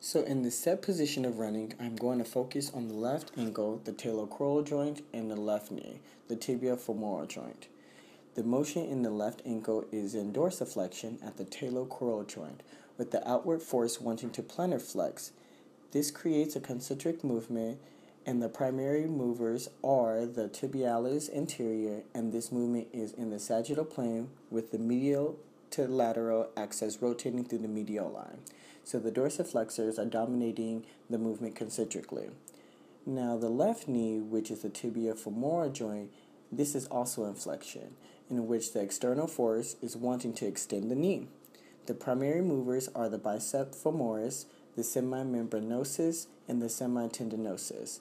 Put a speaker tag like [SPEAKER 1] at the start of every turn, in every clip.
[SPEAKER 1] So in the set position of running, I'm going to focus on the left ankle, the talocrural joint, and the left knee, the tibia femoral joint. The motion in the left ankle is in dorsiflexion at the talocrural joint, with the outward force wanting to plantar flex. This creates a concentric movement, and the primary movers are the tibialis anterior, and this movement is in the sagittal plane with the medial to lateral axis rotating through the medial line. So the dorsiflexors are dominating the movement concentrically. Now the left knee, which is the tibia femoral joint, this is also in flexion, in which the external force is wanting to extend the knee. The primary movers are the biceps femoris, the semimembranosus, and the semitendinosus.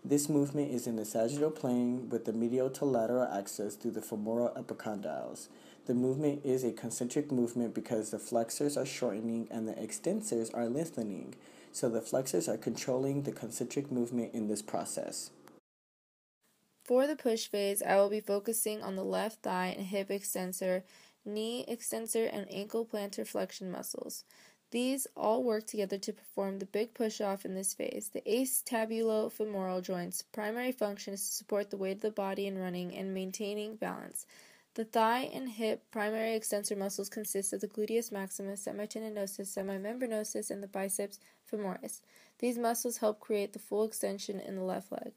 [SPEAKER 1] This movement is in the sagittal plane with the medial to lateral axis through the femoral epicondyles. The movement is a concentric movement because the flexors are shortening and the extensors are lengthening. So the flexors are controlling the concentric movement in this process.
[SPEAKER 2] For the push phase, I will be focusing on the left thigh and hip extensor, knee extensor, and ankle plantar flexion muscles. These all work together to perform the big push-off in this phase. The acetabulo-femoral joint's primary function is to support the weight of the body in running and maintaining balance. The thigh and hip primary extensor muscles consist of the gluteus maximus, semitendinosus, semimembranosus, and the biceps femoris. These muscles help create the full extension in the left leg.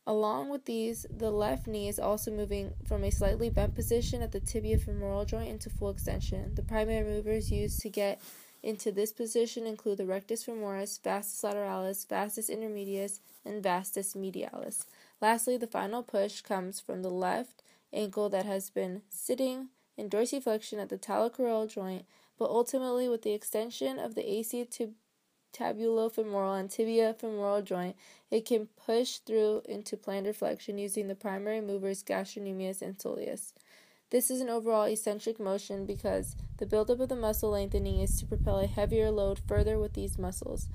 [SPEAKER 2] Along with these, the left knee is also moving from a slightly bent position at the tibia femoral joint into full extension. The primary movers used to get into this position include the rectus femoris, vastus lateralis, vastus intermedius, and vastus medialis. Lastly, the final push comes from the left ankle that has been sitting in dorsiflexion at the talocrural joint, but ultimately with the extension of the acetabulo-femoral and tibia femoral joint, it can push through into plantar flexion using the primary movers gastrocnemius and soleus. This is an overall eccentric motion because the buildup of the muscle lengthening is to propel a heavier load further with these muscles.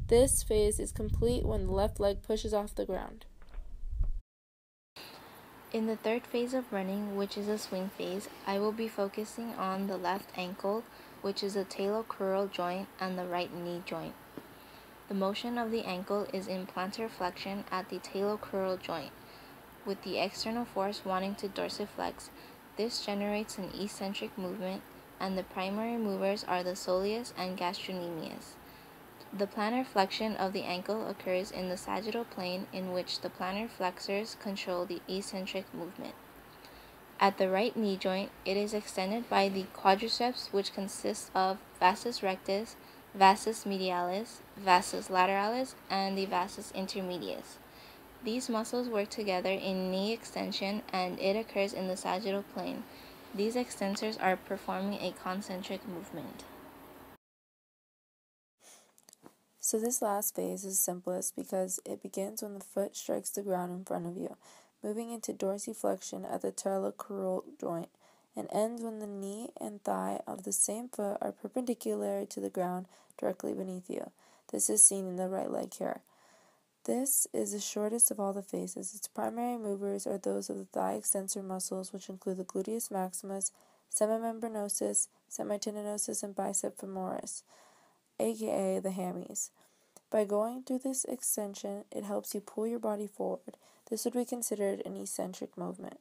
[SPEAKER 2] This phase is complete when the left leg pushes off the ground.
[SPEAKER 3] In the third phase of running, which is a swing phase, I will be focusing on the left ankle, which is the talocrural joint, and the right knee joint. The motion of the ankle is in plantar flexion at the talocrural joint, with the external force wanting to dorsiflex. This generates an eccentric movement, and the primary movers are the soleus and gastrocnemius. The plantar flexion of the ankle occurs in the sagittal plane, in which the plantar flexors control the eccentric movement. At the right knee joint, it is extended by the quadriceps, which consists of vastus rectus, vastus medialis, vastus lateralis, and the vastus intermedius. These muscles work together in knee extension, and it occurs in the sagittal plane. These extensors are performing a concentric movement.
[SPEAKER 2] So this last phase is simplest because it begins when the foot strikes the ground in front of you, moving into dorsiflexion at the talocrural joint, and ends when the knee and thigh of the same foot are perpendicular to the ground directly beneath you. This is seen in the right leg here. This is the shortest of all the phases. Its primary movers are those of the thigh extensor muscles, which include the gluteus maximus, semimembranosus, semitendinosus, and biceps femoris, aka the hammies. By going through this extension, it helps you pull your body forward. This would be considered an eccentric movement.